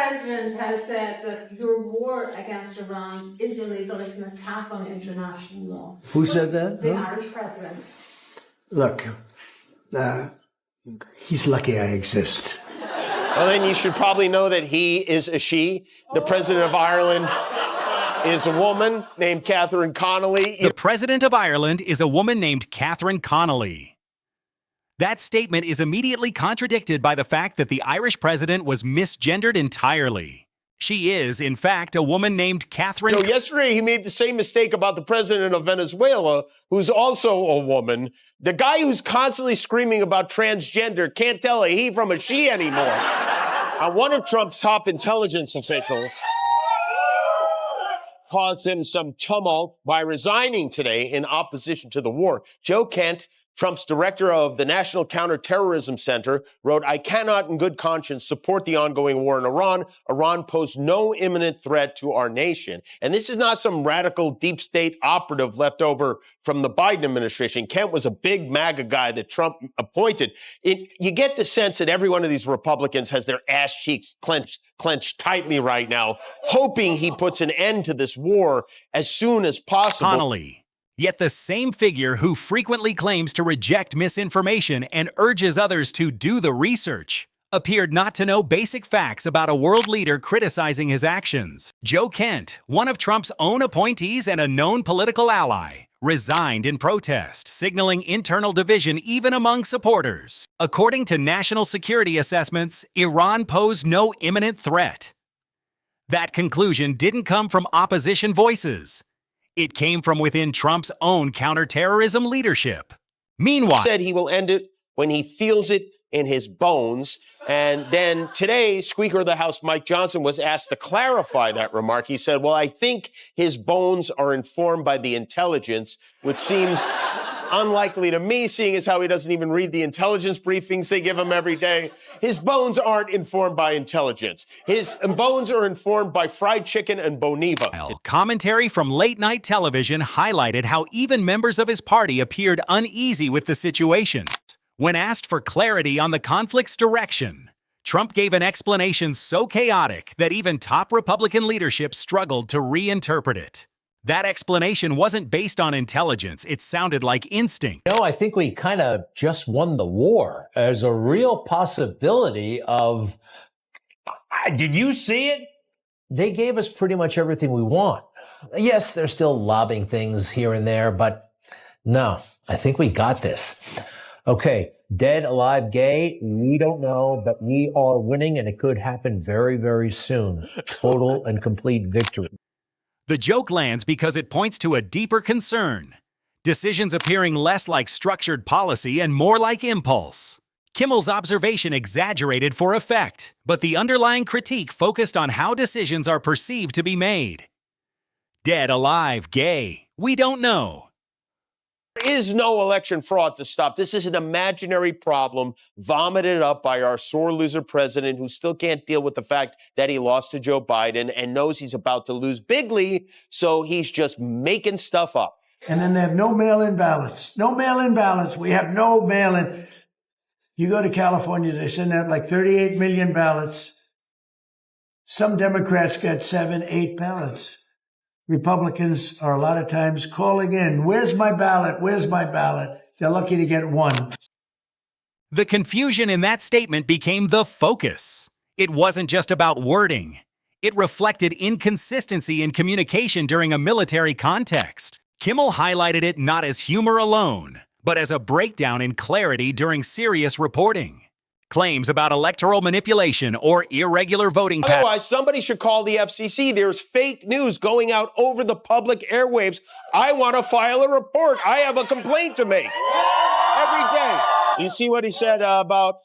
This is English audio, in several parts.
president has said that your war against Iran is illegal. It's an attack on international law. Who said that? The Irish president. Look, he's lucky I exist. Well, then you should probably know that he is a she. The president of Ireland is a woman named Catherine Connolly. The president of Ireland is a woman named Catherine Connolly. That statement is immediately contradicted by the fact that the Irish president was misgendered entirely. She is, in fact, a woman named Catherine. So yesterday he made the same mistake about the president of Venezuela, who's also a woman. The guy who's constantly screaming about transgender can't tell a he from a she anymore. One of Trump's top intelligence officials caused him some tumult by resigning today in opposition to the war. Joe Kent, Trump's director of the National Counterterrorism Center, wrote, "I cannot in good conscience support the ongoing war in Iran. Iran posed no imminent threat to our nation." And this is not some radical deep state operative left over from the Biden administration. Kent was a big MAGA guy that Trump appointed. You get the sense that every one of these Republicans has their ass cheeks clenched tightly right now, hoping he puts an end to this war as soon as possible. Connolly. Yet the same figure who frequently claims to reject misinformation and urges others to do the research appeared not to know basic facts about a world leader criticizing his actions. Joe Kent, one of Trump's own appointees and a known political ally, resigned in protest, signaling internal division even among supporters. According to national security assessments, Iran posed no imminent threat. That conclusion didn't come from opposition voices. It came from within Trump's own counterterrorism leadership. Meanwhile, said he will end it when he feels it in his bones. And then today, Speaker of the House Mike Johnson was asked to clarify that remark. He said, well, I think his bones are informed by the intelligence, which seems unlikely to me, seeing as how he doesn't even read the intelligence briefings they give him every day. His bones aren't informed by intelligence. His bones are informed by fried chicken and Boniva. Commentary from late-night television highlighted how even members of his party appeared uneasy with the situation. When asked for clarity on the conflict's direction, Trump gave an explanation so chaotic that even top Republican leadership struggled to reinterpret it. That explanation wasn't based on intelligence. It sounded like instinct. No, I think we kind of just won the war. There's a real possibility of, did you see it? They gave us pretty much everything we want. Yes, they're still lobbing things here and there, but no, I think we got this. Okay, dead, alive, gay, we don't know, but we are winning and it could happen very, very soon. Total and complete victory. The joke lands because it points to a deeper concern. Decisions appearing less like structured policy and more like impulse. Kimmel's observation exaggerated for effect, but the underlying critique focused on how decisions are perceived to be made. Dead, alive, gay, we don't know. There is no election fraud to stop. This is an imaginary problem vomited up by our sore loser president who still can't deal with the fact that he lost to Joe Biden and knows he's about to lose bigly, so he's just making stuff up. And then they have no mail-in ballots. No mail-in ballots. We have no mail-in. You go to California, they send out like 38 million ballots. Some Democrats get 7, 8 ballots. Republicans are a lot of times calling in, where's my ballot? Where's my ballot? They're lucky to get one. The confusion in that statement became the focus. It wasn't just about wording. It reflected inconsistency in communication during a military context. Kimmel highlighted it not as humor alone, but as a breakdown in clarity during serious reporting. Claims about electoral manipulation or irregular voting patterns. Otherwise, somebody should call the FCC. There's fake news going out over the public airwaves. I want to file a report. I have a complaint to make every day. You see what he said about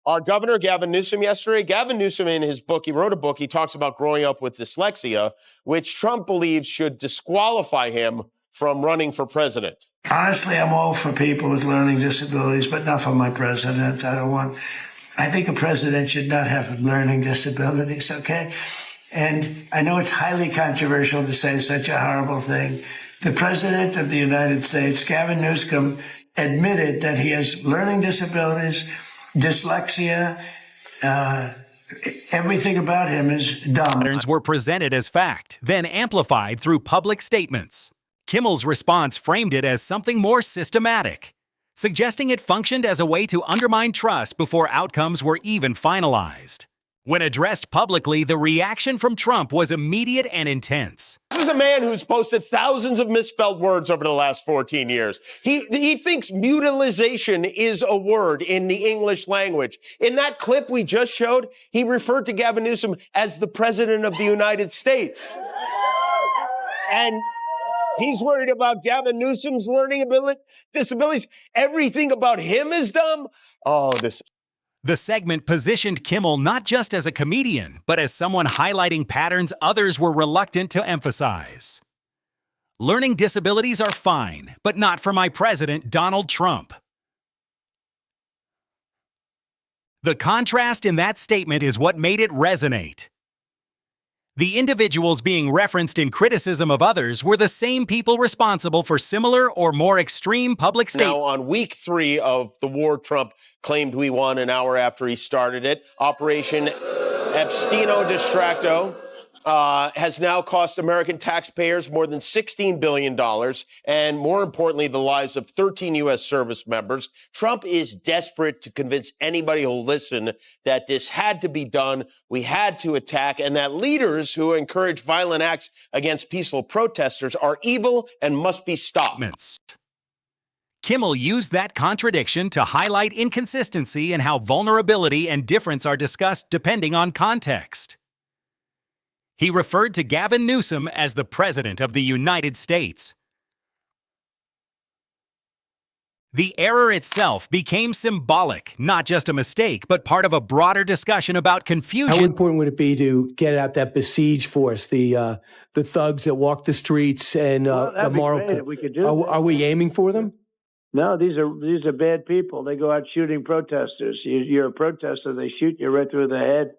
our governor, Gavin Newsom, yesterday? Gavin Newsom, in his book, he wrote a book, he talks about growing up with dyslexia, which Trump believes should disqualify him from running for president. Honestly, I'm all for people with learning disabilities, but not for my president. I think a president should not have learning disabilities, okay? And I know it's highly controversial to say such a horrible thing. The president of the United States, Gavin Newsom, admitted that he has learning disabilities, dyslexia, Everything about him is dumb. Patterns were presented as fact, then amplified through public statements. Kimmel's response framed it as something more systematic, suggesting it functioned as a way to undermine trust before outcomes were even finalized. When addressed publicly, the reaction from Trump was immediate and intense. This is a man who's posted thousands of misspelled words over the last 14 years. He thinks mutilization is a word in the English language. In that clip we just showed, he referred to Gavin Newsom as the President of the United States. And he's worried about Gavin Newsom's learning disabilities. Everything about him is dumb. Oh, this... The segment positioned Kimmel not just as a comedian, but as someone highlighting patterns others were reluctant to emphasize. Learning disabilities are fine, but not for my president, Donald Trump. The contrast in that statement is what made it resonate. The individuals being referenced in criticism of others were the same people responsible for similar or more extreme public statements. Now, on week 3 of the war Trump claimed we won an hour after he started it, Operation Abstino Distracto has now cost American taxpayers more than $16 billion, and more importantly, the lives of 13 U.S. service members. Trump is desperate to convince anybody who'll listen that this had to be done, we had to attack, and that leaders who encourage violent acts against peaceful protesters are evil and must be stopped. Kimmel used that contradiction to highlight inconsistency in how vulnerability and difference are discussed depending on context. He referred to Gavin Newsom as the President of the United States. The error itself became symbolic, not just a mistake, but part of a broader discussion about confusion. How important would it be to get out that besiege force, the thugs that walk the streets and the moral? Great if we could do are we aiming for them? No, these are bad people. They go out shooting protesters. You're a protester, they shoot you right through the head.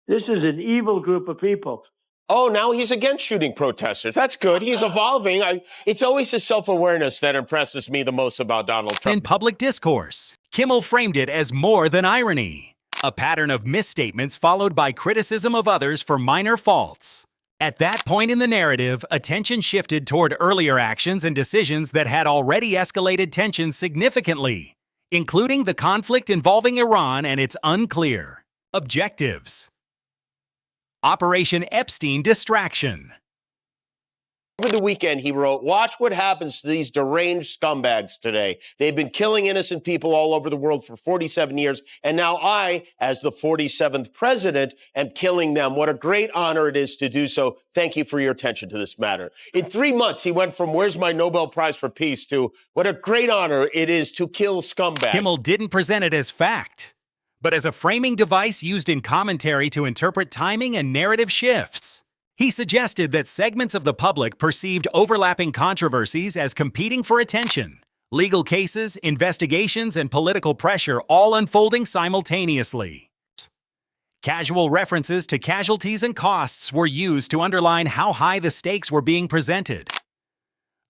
This is an evil group of people. Oh, now he's against shooting protesters. That's good. He's evolving. It's always his self-awareness that impresses me the most about Donald Trump. In public discourse, Kimmel framed it as more than irony, a pattern of misstatements followed by criticism of others for minor faults. At that point in the narrative, attention shifted toward earlier actions and decisions that had already escalated tension significantly, including the conflict involving Iran and its unclear objectives. Operation Epstein Distraction. Over the weekend, he wrote, "Watch what happens to these deranged scumbags today. They've been killing innocent people all over the world for 47 years, and now I, as the 47th president, am killing them. What a great honor it is to do so. Thank you for your attention to this matter." In 3 months, he went from "Where's my Nobel Prize for Peace" to "What a great honor it is to kill scumbags." Kimmel didn't present it as fact, but as a framing device used in commentary to interpret timing and narrative shifts. He suggested that segments of the public perceived overlapping controversies as competing for attention, legal cases, investigations, and political pressure all unfolding simultaneously. Casual references to casualties and costs were used to underline how high the stakes were being presented.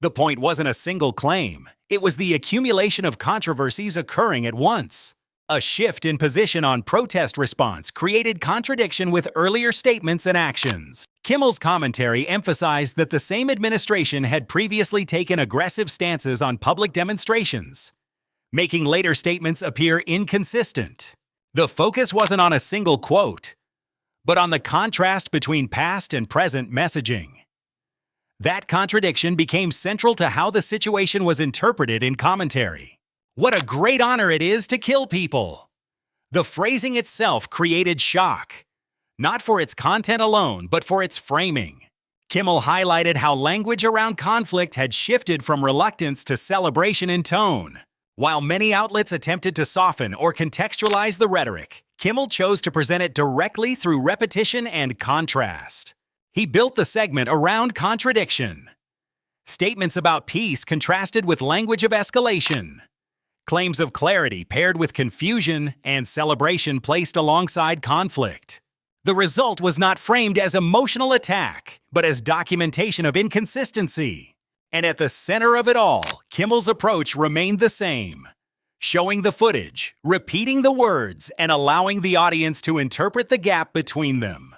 The point wasn't a single claim, it was the accumulation of controversies occurring at once. A shift in position on protest response created contradiction with earlier statements and actions. Kimmel's commentary emphasized that the same administration had previously taken aggressive stances on public demonstrations, making later statements appear inconsistent. The focus wasn't on a single quote, but on the contrast between past and present messaging. That contradiction became central to how the situation was interpreted in commentary. What a great honor it is to kill people. The phrasing itself created shock, not for its content alone, but for its framing. Kimmel highlighted how language around conflict had shifted from reluctance to celebration in tone. While many outlets attempted to soften or contextualize the rhetoric, Kimmel chose to present it directly through repetition and contrast. He built the segment around contradiction. Statements about peace contrasted with language of escalation. Claims of clarity paired with confusion, and celebration placed alongside conflict. The result was not framed as emotional attack, but as documentation of inconsistency. And at the center of it all, Kimmel's approach remained the same: showing the footage, repeating the words, and allowing the audience to interpret the gap between them.